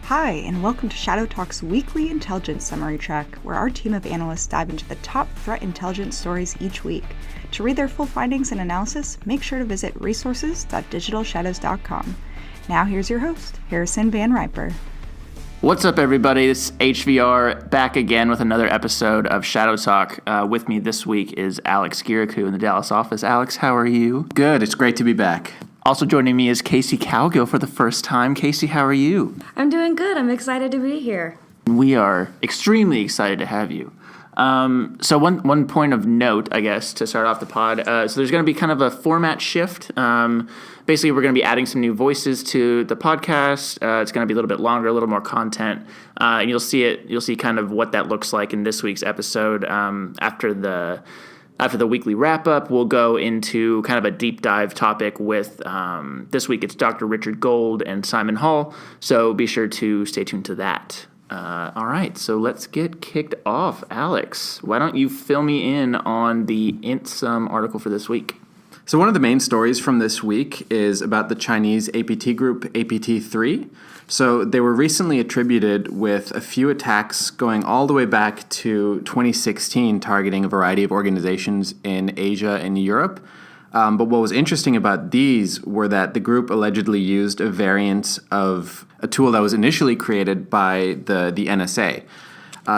Hi, and welcome to ShadowTalk's weekly intelligence summary track, where our team of analysts dive into the top threat intelligence stories each week. To read their full findings and analysis, make sure to visit resources.digitalshadows.com. Now here's your host, Harrison Van Riper. What's up, everybody? This is HVR back again with another episode of ShadowTalk. With me this week is Alex Girikou in the Dallas office. Alex, how are you? Good. It's great to be back. Also joining me is Casey Cowgill for the first time. Casey, how are you? I'm doing good. I'm excited to be here. We are extremely excited to have you. So one point of note, I guess, to start off the pod. So there's going to be kind of a format shift. Basically, we're going to be adding some new voices to the podcast. It's going to be a little bit longer, a little more content, and you'll see kind of what that looks like in this week's episode. After the weekly wrap-up, we'll go into kind of a deep dive topic with, this week it's Dr. Richard Gold and Simon Hall, so be sure to stay tuned to that. All right, so let's get kicked off. Alex, why don't you fill me in on the IntSum article for this week? So one of the main stories from this week is about the Chinese APT group, APT3. So they were recently attributed with a few attacks going all the way back to 2016, targeting a variety of organizations in Asia and Europe. But what was interesting about these were that the group allegedly used a variant of a tool that was initially created by the NSA.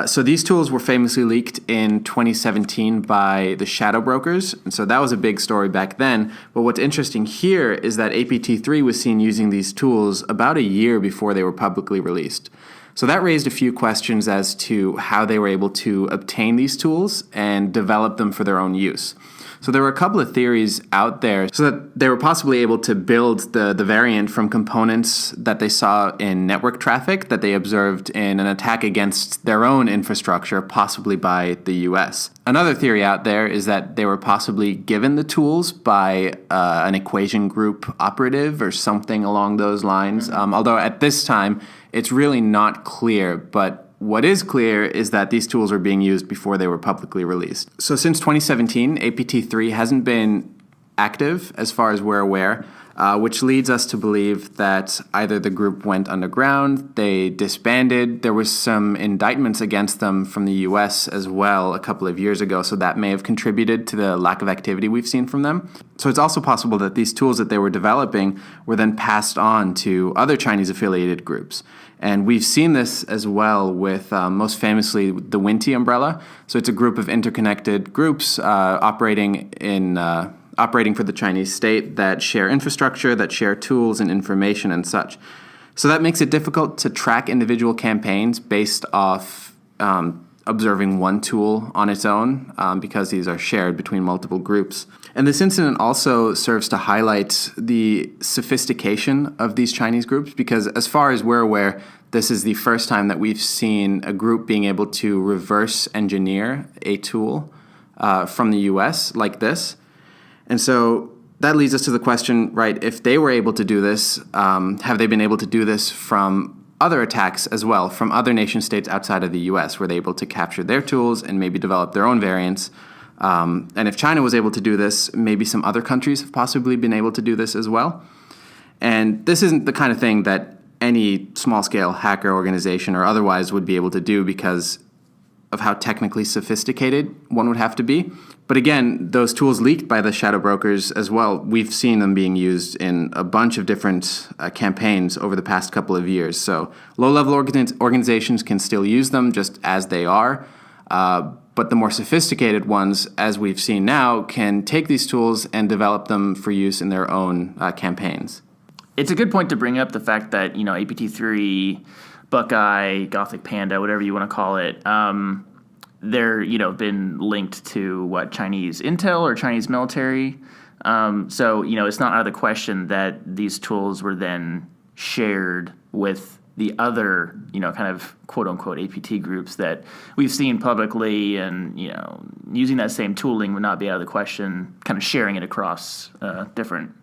So these tools were famously leaked in 2017 by the shadow brokers, and so that was a big story back then. But what's interesting here is that APT3 was seen using these tools about a year before they were publicly released. So that raised a few questions as to how they were able to obtain these tools and develop them for their own use. So there were a couple of theories out there so that they were possibly able to build the variant from components that they saw in network traffic that they observed in an attack against their own infrastructure, possibly by the US. Another theory out there is that they were possibly given the tools by an equation group operative or something along those lines, although at this time it's really not clear, but what is clear is that these tools are being used before they were publicly released. So since 2017, APT3 hasn't been active as far as we're aware, which leads us to believe that either the group went underground, they disbanded, there was some indictments against them from the US as well a couple of years ago, so that may have contributed to the lack of activity we've seen from them. So it's also possible that these tools that they were developing were then passed on to other Chinese affiliated groups. And we've seen this as well with, most famously, the Winty umbrella. So it's a group of interconnected groups operating for the Chinese state that share infrastructure, that share tools and information and such. So that makes it difficult to track individual campaigns based off observing one tool on its own because these are shared between multiple groups. And this incident also serves to highlight the sophistication of these Chinese groups because as far as we're aware, this is the first time that we've seen a group being able to reverse engineer a tool from the US like this. And so that leads us to the question, right, if they were able to do this, have they been able to do this from other attacks as well, from other nation states outside of the US? Were they able to capture their tools and maybe develop their own variants? And if China was able to do this, maybe some other countries have possibly been able to do this as well. And this isn't the kind of thing that any small-scale hacker organization or otherwise would be able to do because of how technically sophisticated one would have to be. But again, those tools leaked by the shadow brokers as well, we've seen them being used in a bunch of different campaigns over the past couple of years. So low-level organizations can still use them just as they are. But the more sophisticated ones, as we've seen now, can take these tools and develop them for use in their own campaigns. It's a good point to bring up the fact that, APT3, Buckeye, Gothic Panda, whatever you want to call it, they're, been linked to, Chinese intel or Chinese military. So, it's not out of the question that these tools were then shared with the other, kind of quote-unquote APT groups that we've seen publicly and, using that same tooling would not be out of the question, kind of sharing it across different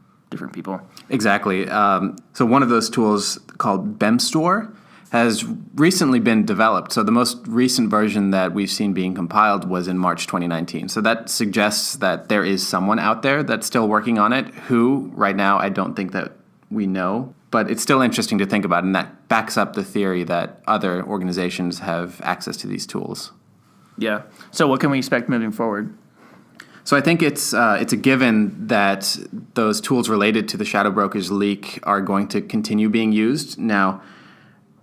people. Exactly. So one of those tools called BEMSTOR has recently been developed. So the most recent version that we've seen being compiled was in March 2019. So that suggests that there is someone out there that's still working on it who, right now, I don't think that we know. But it's still interesting to think about, and that backs up the theory that other organizations have access to these tools. Yeah. So what can we expect moving forward? So I think it's a given that those tools related to the Shadow Brokers leak are going to continue being used. Now,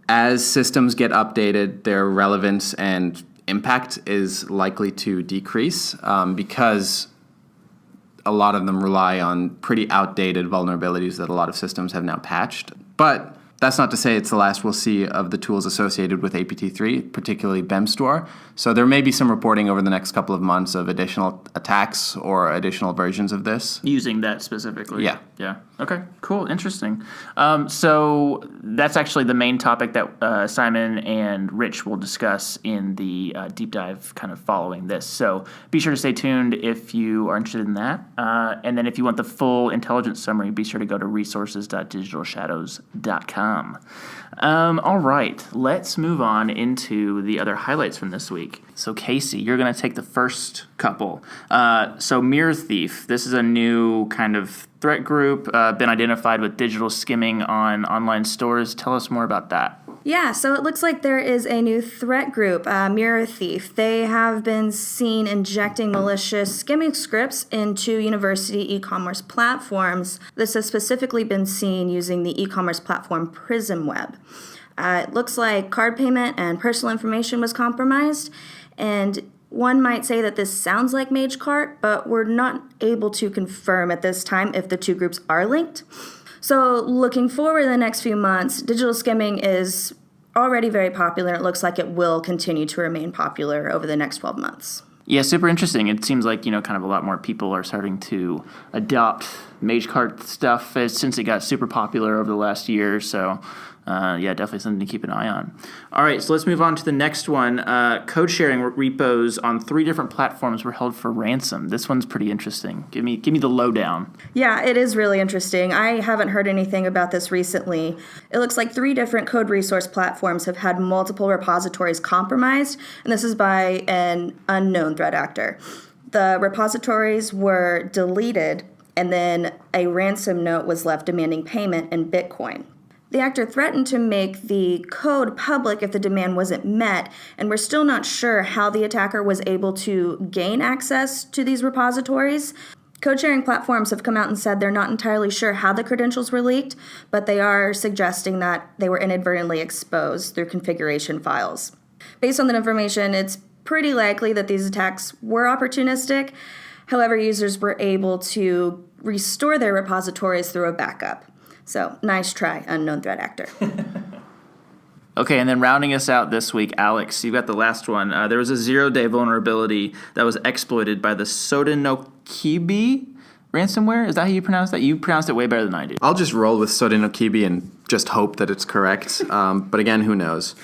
as systems get updated, their relevance and impact is likely to decrease because a lot of them rely on pretty outdated vulnerabilities that a lot of systems have now patched. But that's not to say it's the last we'll see of the tools associated with APT3, particularly BEMSTOR. So there may be some reporting over the next couple of months of additional attacks or additional versions of this. Using that specifically? Yeah. Yeah. Okay, cool. Interesting. So that's actually the main topic that Simon and Rich will discuss in the deep dive kind of following this. So be sure to stay tuned if you are interested in that. And then if you want the full intelligence summary, be sure to go to resources.digitalshadows.com. All right, let's move on into the other highlights from this week. So Casey, you're going to take the first couple. So Mirror Thief, this is a new kind of threat group, been identified with digital skimming on online stores. Tell us more about that. Yeah, so it looks like there is a new threat group, Mirror Thief. They have been seen injecting malicious skimming scripts into university e-commerce platforms. This has specifically been seen using the e-commerce platform PrismWeb. It looks like card payment and personal information was compromised, and one might say that this sounds like MageCart, but we're not able to confirm at this time if the two groups are linked. So looking forward in the next few months, digital skimming is already very popular. It looks like it will continue to remain popular over the next 12 months. Yeah, super interesting. It seems like, kind of a lot more people are starting to adopt MageCart stuff since it got super popular over the last year. So, yeah, definitely something to keep an eye on. All right, so let's move on to the next one. Code sharing repos on 3 different platforms were held for ransom. This one's pretty interesting. Give me the lowdown. Yeah, it is really interesting. I haven't heard anything about this recently. It looks like 3 different code resource platforms have had multiple repositories compromised, and this is by an unknown threat actor. The repositories were deleted, and then a ransom note was left demanding payment in Bitcoin. The actor threatened to make the code public if the demand wasn't met, and we're still not sure how the attacker was able to gain access to these repositories. Code-sharing platforms have come out and said they're not entirely sure how the credentials were leaked, but they are suggesting that they were inadvertently exposed through configuration files. Based on that information, it's pretty likely that these attacks were opportunistic. However, users were able to restore their repositories through a backup. So, nice try, unknown threat actor. Okay, and then rounding us out this week, Alex, you got the last one. There was a 0-day vulnerability that was exploited by the Sodinokibi ransomware. Is that how you pronounce that? You pronounced it way better than I do. I'll just roll with Sodinokibi and just hope that it's correct. But again, who knows?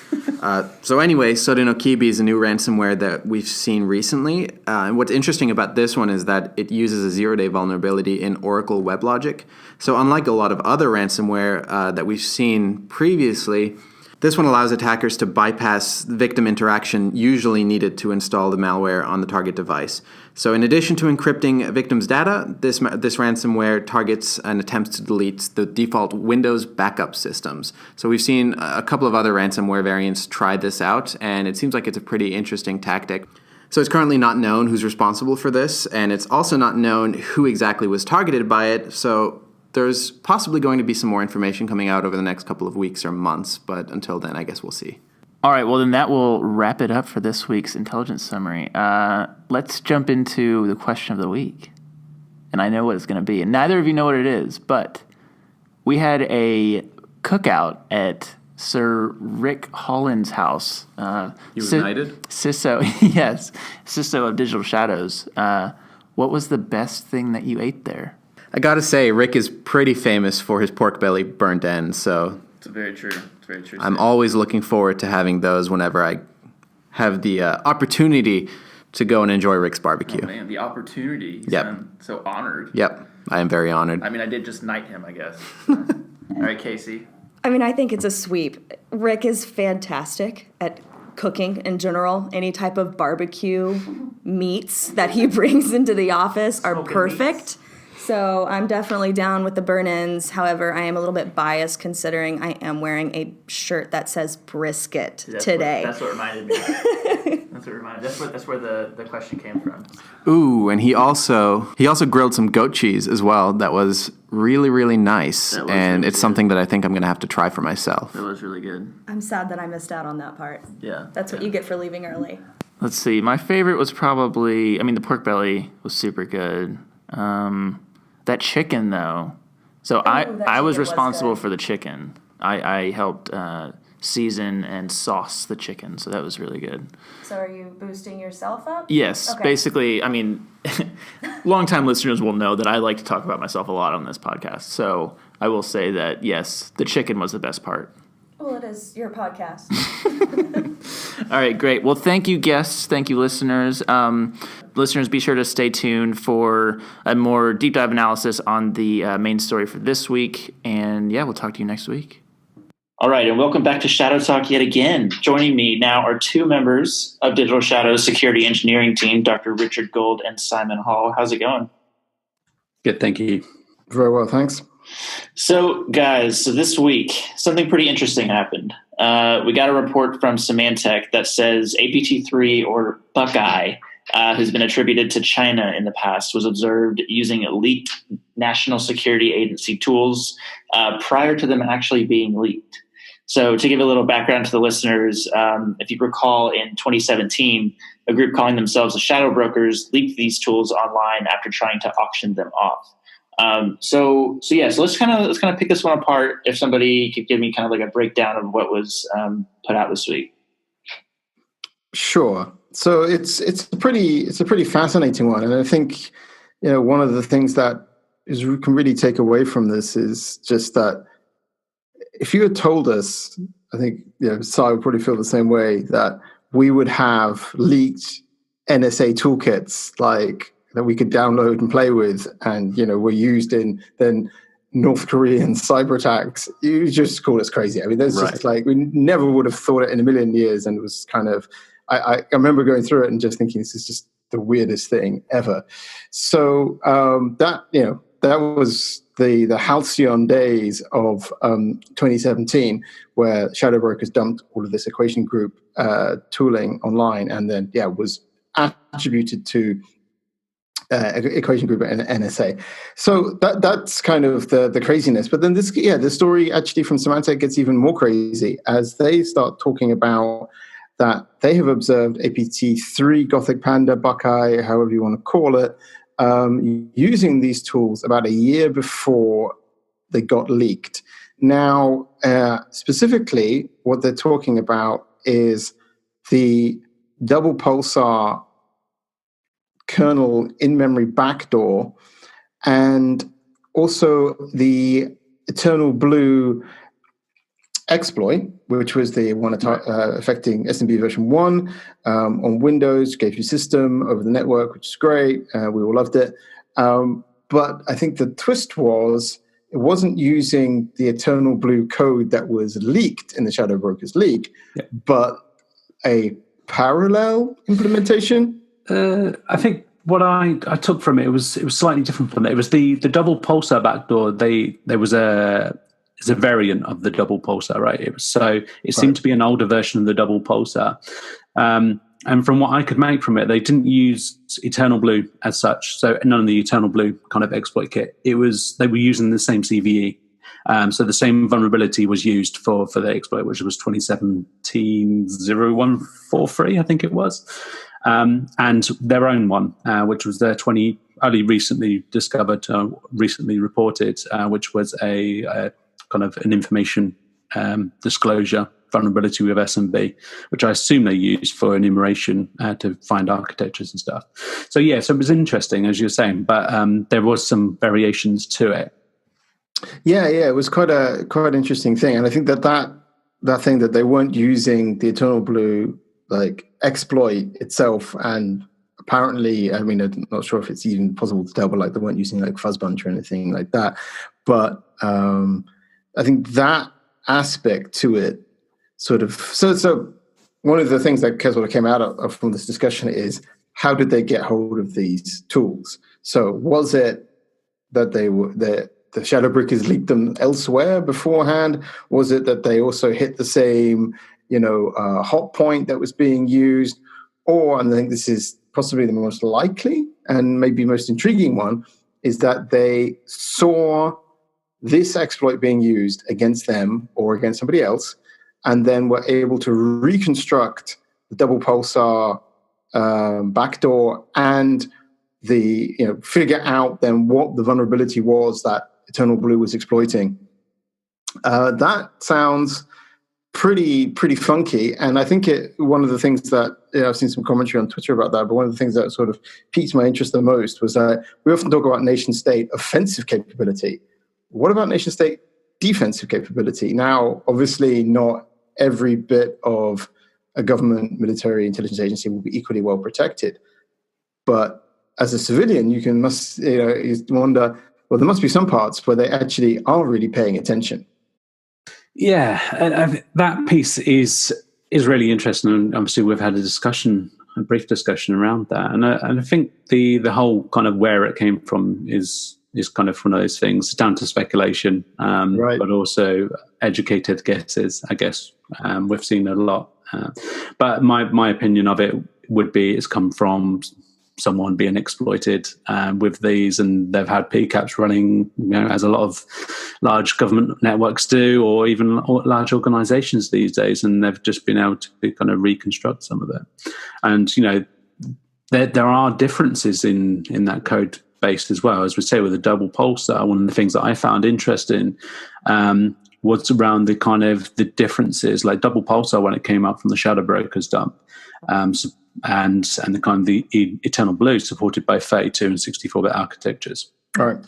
So anyway, Sodinokibi is a new ransomware that we've seen recently. And what's interesting about this one is that it uses a 0-day vulnerability in Oracle WebLogic. So unlike a lot of other ransomware that we've seen previously, this one allows attackers to bypass victim interaction usually needed to install the malware on the target device. So in addition to encrypting a victim's data, this ransomware targets and attempts to delete the default Windows backup systems. So we've seen a couple of other ransomware variants try this out, and it seems like it's a pretty interesting tactic. So it's currently not known who's responsible for this, and it's also not known who exactly was targeted by it. So there's possibly going to be some more information coming out over the next couple of weeks or months, but until then, I guess we'll see. All right, well, then that will wrap it up for this week's intelligence summary. Let's jump into the question of the week. And I know what it's going to be. And neither of you know what it is, but we had a cookout at Sir Rick Holland's house. United? CISO, yes, CISO of Digital Shadows. What was the best thing that you ate there? I gotta say, Rick is pretty famous for his pork belly burnt end, so It's very true. I'm always looking forward to having those whenever I have the opportunity to go and enjoy Rick's barbecue. Oh, man, the opportunity. Yep. I'm so honored. Yep, I am very honored. I mean, I did just knight him, I guess. All right, Casey. I mean, I think it's a sweep. Rick is fantastic at cooking in general. Any type of barbecue meats that he brings into the office are Smoking perfect. meats. So I'm definitely down with the burn-ins. However, I am a little bit biased considering I am wearing a shirt that says brisket today. That's what reminded me. That's where the question came from. Ooh, and he also grilled some goat cheese as well. That was really, really nice, and really it's good. Something that I think I'm going to have to try for myself. That was really good. I'm sad that I missed out on that part. Yeah. That's what you get for leaving early. Let's see. My favorite was probably, the pork belly was super good. That chicken, though. So I was responsible for the chicken. I helped season and sauce the chicken, so that was really good. So are you boosting yourself up? Yes. Okay. Basically, longtime listeners will know that I like to talk about myself a lot on this podcast. So I will say that, yes, the chicken was the best part. Well, it is your podcast. All right, great. Well, thank you, guests. Thank you, listeners. Listeners, be sure to stay tuned for a more deep dive analysis on the main story for this week. And yeah, we'll talk to you next week. All right, and welcome back to Shadow Talk yet again. Joining me now are two members of Digital Shadow's security engineering team, Dr. Richard Gold and Simon Hall. How's it going? Good, thank you. Very well, thanks. So, guys, this week, something pretty interesting happened. We got a report from Symantec that says APT3, or Buckeye, who's been attributed to China in the past, was observed using leaked National Security Agency tools prior to them actually being leaked. So to give a little background to the listeners, if you recall in 2017, a group calling themselves the Shadow Brokers leaked these tools online after trying to auction them off. So let's kind of pick this one apart. If somebody could give me kind of like a breakdown of what was put out this week. Sure. So it's a pretty fascinating one, and I think one of the things that we can really take away from this is just that if you had told us, I think Sai would probably feel the same way, that we would have leaked NSA toolkits like that we could download and play with, and were used in then North Korean cyber attacks, you just call us crazy. I mean, there's just like, we never would have thought it in a million years, and it was kind of, I remember going through it and just thinking this is just the weirdest thing ever. So that was the halcyon days of 2017, where Shadow Brokers dumped all of this equation group tooling online, and then was attributed to equation group and NSA. So that's kind of the craziness. But then the story actually from Symantec gets even more crazy as they start talking about that they have observed APT3, Gothic Panda, Buckeye, however you want to call it, using these tools about a year before they got leaked. Now, specifically, what they're talking about is the double pulsar kernel in-memory backdoor, and also the Eternal Blue exploit, which was the one affecting SMB version 1 on Windows, gave you system over the network, which is great. We all loved it. But I think the twist was it wasn't using the Eternal Blue code that was leaked in the Shadow Brokers leak, but a parallel implementation. I think what I took from it was slightly different from that. It was the double pulsar backdoor. There was a variant of the double pulsar, right? It seemed to be an older version of the double pulsar. And from what I could make from it, they didn't use Eternal Blue as such. So none of the Eternal Blue kind of exploit kit. They were using the same CVE. So the same vulnerability was used for the exploit, which was 2017-0143, I think it was. And their own one, which was their only recently discovered, recently reported, which was a kind of an information disclosure vulnerability with SMB, which I assume they use for enumeration to find architectures and stuff. So it was interesting, as you're saying, but there was some variations to it. Yeah, it was quite an interesting thing, and I think that thing that they weren't using the Eternal Blue like exploit itself, and apparently, I mean, I'm not sure if it's even possible to tell, but like they weren't using like Fuzzbunch or anything like that. But I think that aspect to it sort of so one of the things that sort of came out of from this discussion is how did they get hold of these tools? So was it that the shadow breakers leaked them elsewhere beforehand? Was it that they also hit the same, hot point that was being used? Or, and I think this is possibly the most likely and maybe most intriguing one, is that they saw this exploit being used against them or against somebody else, and then were able to reconstruct the double pulsar backdoor and figure out then what the vulnerability was that Eternal Blue was exploiting. That sounds pretty funky, and I think one of the things that I've seen some commentary on Twitter about that, but one of the things that sort of piqued my interest the most was that we often talk about nation-state offensive capability. What about nation-state defensive capability? Now, obviously, not every bit of a government, military, intelligence agency will be equally well protected, but as a civilian, you wonder, well, there must be some parts where they actually are really paying attention. Yeah, and that piece is really interesting, and obviously we've had a brief discussion around that, and I think the whole kind of where it came from is kind of one of those things down to speculation, right. But also educated guesses. I guess we've seen a lot, but my opinion of it would be it's come from someone being exploited with these, and they've had PCAPs running, as a lot of large government networks do, or even large organizations these days, and they've just been able to kind of reconstruct some of it. And, there are differences in that code base as well. As we say with the double pulsar, one of the things that I found interesting was around the kind of the differences, like double pulsar when it came up from the Shadow Brokers dump, and the kind of the Eternal Blue supported by 32 and 64-bit architectures. Right.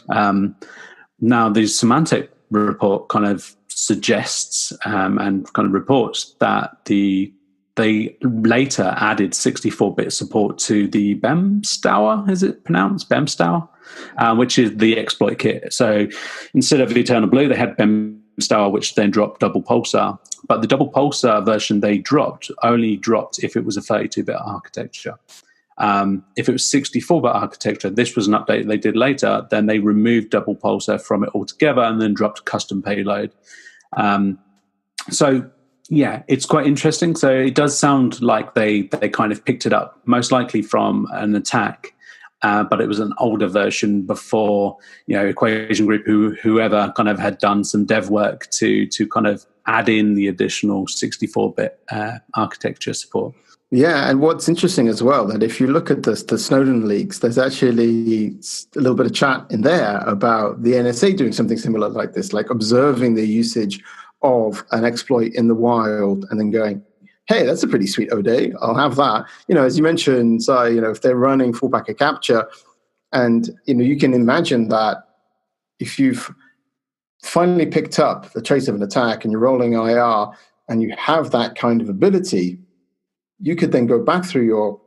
Now, the semantic report kind of suggests and kind of reports that they later added 64-bit support to the BEMSTOWR, is it pronounced? BEMSTOWR, which is the exploit kit. So instead of Eternal Blue, they had BEMSTOWR, which then dropped double pulsar. But the double pulsar version they only dropped if it was a 32-bit architecture. If it was 64-bit architecture, this was an update they did later, then they removed double pulsar from it altogether and then dropped custom payload. So yeah, it's quite interesting. So it does sound like they kind of picked it up, most likely from an attack, but it was an older version before, Equation Group, whoever kind of had done some dev work to kind of add in the additional 64-bit architecture support. Yeah, and what's interesting as well, that if you look at the Snowden leaks, there's actually a little bit of chat in there about the NSA doing something similar like this, like observing the usage of an exploit in the wild and then going, hey, that's a pretty sweet O-Day, I'll have that. As you mentioned, if they're running full packet capture, and you can imagine that if you've finally picked up the trace of an attack and you're rolling IR and you have that kind of ability, you could then go back through your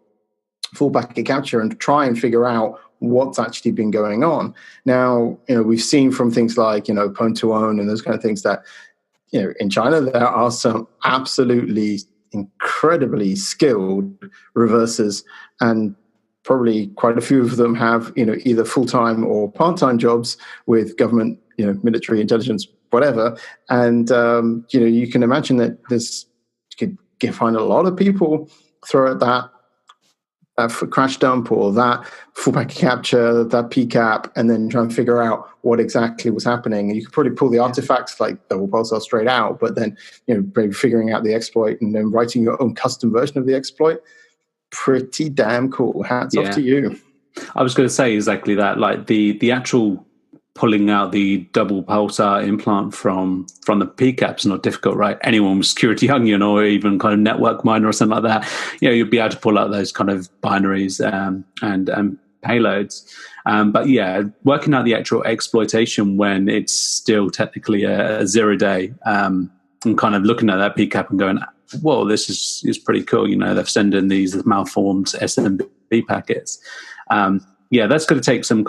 full packet capture and try and figure out what's actually been going on. Now, we've seen from things like, Pwn to Own and those kind of things that, in China, there are some absolutely incredibly skilled reversers, and probably quite a few of them have, either full-time or part-time jobs with government, military intelligence, whatever. And, you can imagine that you could find a lot of people throw at that crash dump or that full packet capture, that PCAP, and then try and figure out what exactly was happening. And you could probably pull the artifacts like double pulsar straight out, but then maybe figuring out the exploit and then writing your own custom version of the exploit. Pretty damn cool. Hats off to you. I was going to say exactly that. Like the actual pulling out the double pulsar implant from the PCAP's not difficult, right? Anyone with security onion or even kind of network miner or something like that, you'd be able to pull out those kind of binaries and payloads. But yeah, working out the actual exploitation when it's still technically a 0 day, and kind of looking at that PCAP and going, whoa, this is pretty cool. They've sent in these malformed SMB packets. That's going to take some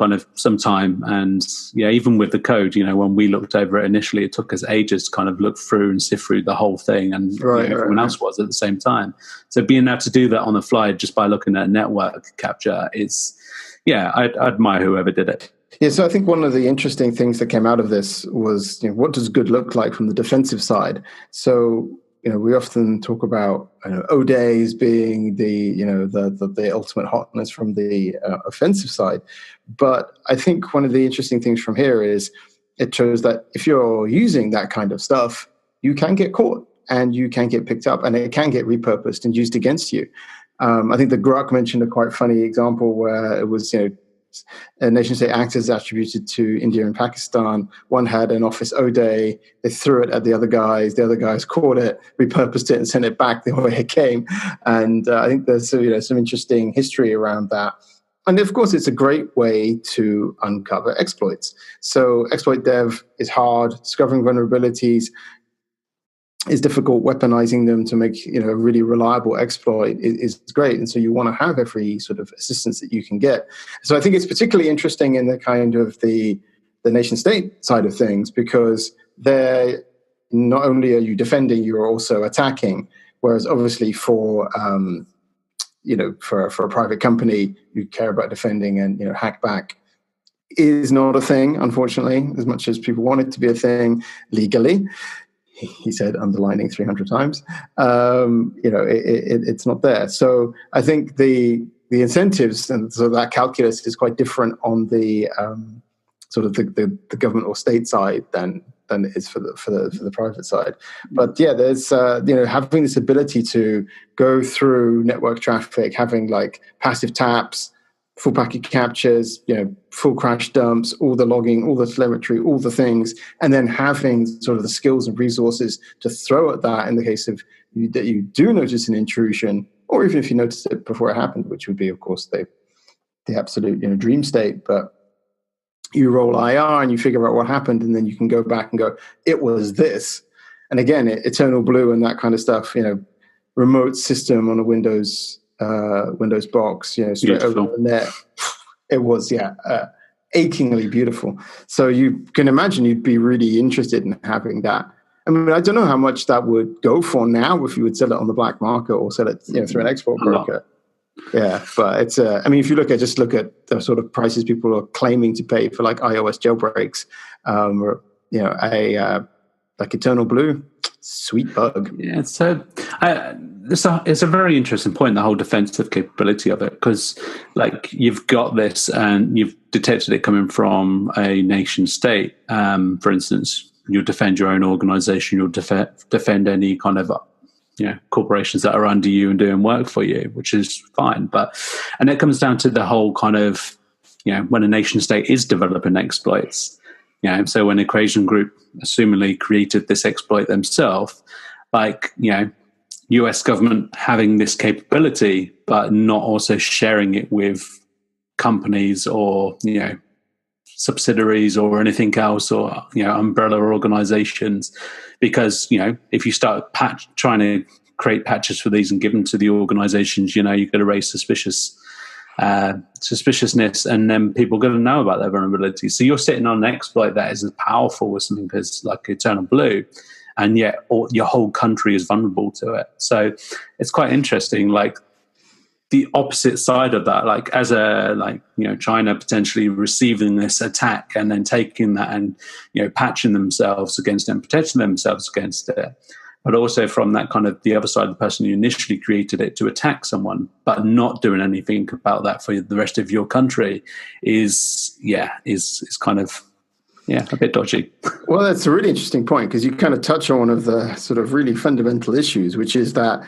time. And even with the code, when we looked over it initially, it took us ages to kind of look through and sift through the whole thing, and everyone else was at the same time. So being able to do that on the fly just by looking at network capture is, I admire whoever did it. Yeah, so I think one of the interesting things that came out of this was, what does good look like from the defensive side? So, we often talk about O-Days being the ultimate hotness from the offensive side. But I think one of the interesting things from here is it shows that if you're using that kind of stuff, you can get caught and you can get picked up and it can get repurposed and used against you. I think the Grok mentioned a quite funny example where it was, nation-state actors attributed to India and Pakistan. One had an Office O-Day. They threw it at the other guys. The other guys caught it, repurposed it, and sent it back the way it came. And I think there's some interesting history around that. And of course, it's a great way to uncover exploits. So exploit dev is hard. Discovering vulnerabilities is difficult. Weaponizing them to make a really reliable exploit is great, and so you want to have every sort of assistance that you can get. So I think it's particularly interesting in the kind of the nation state side of things, because there not only are you defending, you're also attacking. Whereas obviously for a private company, you care about defending and hack back is not a thing, unfortunately, as much as people want it to be a thing legally. He said, underlining 300 times, it's not there. So I think the incentives and so that calculus is quite different on the sort of the government or state side than it is for the private side. But yeah, there's having this ability to go through network traffic, having like passive taps, full packet captures, full crash dumps, all the logging, all the telemetry, all the things, and then having sort of the skills and resources to throw at that in the case of that you do notice an intrusion, or even if you noticed it before it happened, which would be, of course, the absolute dream state. But you roll IR and you figure out what happened, and then you can go back and go, it was this. And again, Eternal Blue and that kind of stuff, remote system on a Windows box, straight over the net. It was, achingly beautiful. So you can imagine you'd be really interested in having that. I mean, I don't know how much that would go for now if you would sell it on the black market or sell it, through an export broker. Yeah, but it's. If you look at the sort of prices people are claiming to pay for like iOS jailbreaks, like Eternal Blue. Sweet bug. Yeah, so it's a very interesting point, the whole defensive capability of it, because like you've got this and you've detected it coming from a nation state. For instance, you'll defend your own organization, you'll defend any kind of corporations that are under you and doing work for you, which is fine. And it comes down to the whole kind of when a nation state is developing exploits. So when a Creation Group assumingly created this exploit themselves, US government having this capability, but not also sharing it with companies or, subsidiaries or anything else, or, umbrella organizations. Because, if you start trying to create patches for these and give them to the organizations, you're going to raise suspiciousness, and then people are going to know about their vulnerabilities. So you're sitting on an exploit that is as powerful as something as like Eternal Blue, and yet your whole country is vulnerable to it. So it's quite interesting, like the opposite side of that, like as China potentially receiving this attack and then taking that and patching themselves against it and protecting themselves against it. But also from that kind of the other side, the person who initially created it to attack someone, but not doing anything about that for the rest of your country is kind of a bit dodgy. Well, that's a really interesting point, because you kind of touch on one of the sort of really fundamental issues, which is that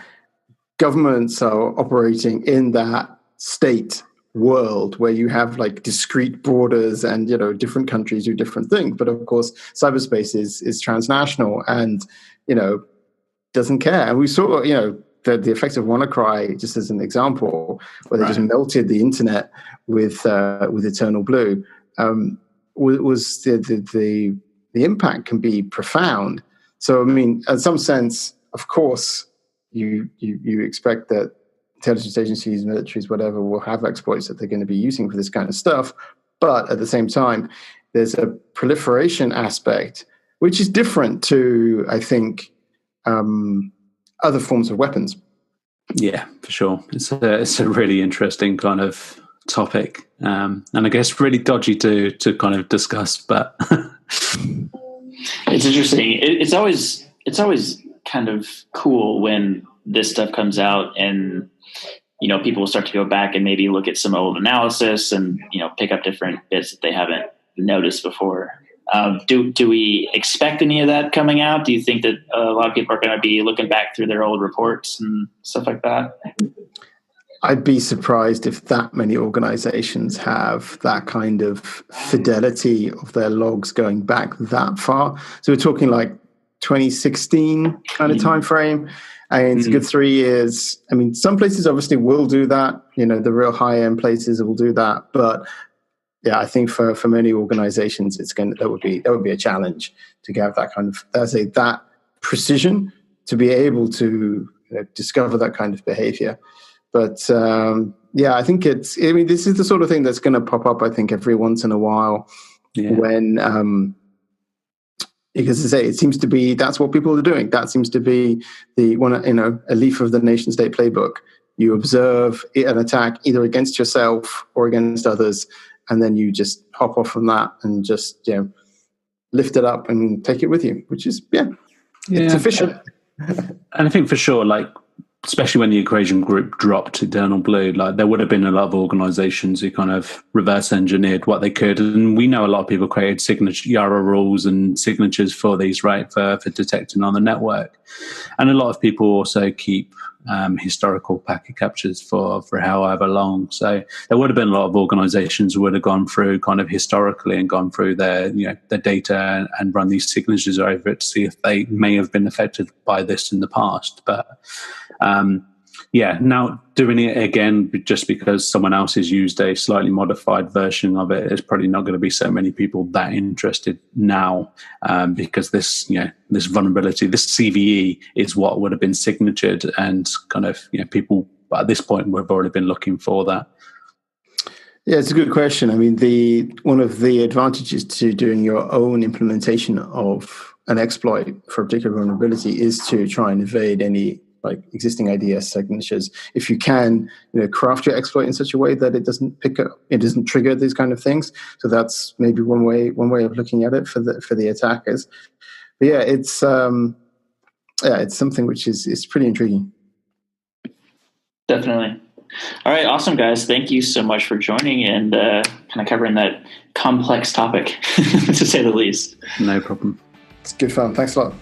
governments are operating in that state world where you have like discrete borders and different countries do different things. But of course, cyberspace is transnational and doesn't care. And we saw, the effects of WannaCry, just as an example, where they just melted the internet with Eternal Blue, was the impact can be profound. So, I mean, in some sense, of course, you expect that intelligence agencies, militaries, whatever, will have exploits that they're going to be using for this kind of stuff. But at the same time, there's a proliferation aspect, which is different to, I think, other forms of weapons. Yeah, for sure. It's a really interesting kind of topic, and I guess really dodgy to kind of discuss, but it's interesting. It's always kind of cool when this stuff comes out, and people will start to go back and maybe look at some old analysis and pick up different bits that they haven't noticed before. Do we expect any of that coming out? Do you think that a lot of people are going to be looking back through their old reports and stuff like that? I'd be surprised if that many organizations have that kind of fidelity of their logs going back that far. So we're talking like 2016 kind of time frame. And it's a good 3 years. I mean, some places obviously will do that. The real high-end places will do that. But yeah, I think for many organizations, that would be a challenge to have that kind of that precision to be able to discover that kind of behavior. But I think this is the sort of thing that's going to pop up, I think, every once in a while when. Because as I say, it seems to be that's what people are doing. That seems to be a leaf of the nation state playbook. You observe an attack either against yourself or against others, and then you just hop off from that and just lift it up and take it with you, which is it's efficient. And I think for sure, like especially when the equation group dropped Eternal Blue, like there would have been a lot of organizations who kind of reverse engineered what they could. And we know a lot of people created signature Yara rules and signatures for these, right, for detecting on the network. And a lot of people also keep historical packet captures for however long. So there would have been a lot of organizations who would have gone through kind of historically and gone through their data and run these signatures over it to see if they may have been affected by this in the past. But now doing it again just because someone else has used a slightly modified version of it is probably not going to be so many people that interested now, because this vulnerability, this CVE is what would have been signatured, and kind of people at this point would have already been looking for that. Yeah, it's a good question. I mean, one of the advantages to doing your own implementation of an exploit for a particular vulnerability is to try and evade any existing IDS signatures. If you can, craft your exploit in such a way that it doesn't trigger these kind of things. So that's maybe one way of looking at it for the attackers. But it's something which is pretty intriguing. Definitely. All right, awesome guys. Thank you so much for joining and kind of covering that complex topic, to say the least. No problem. It's good fun. Thanks a lot.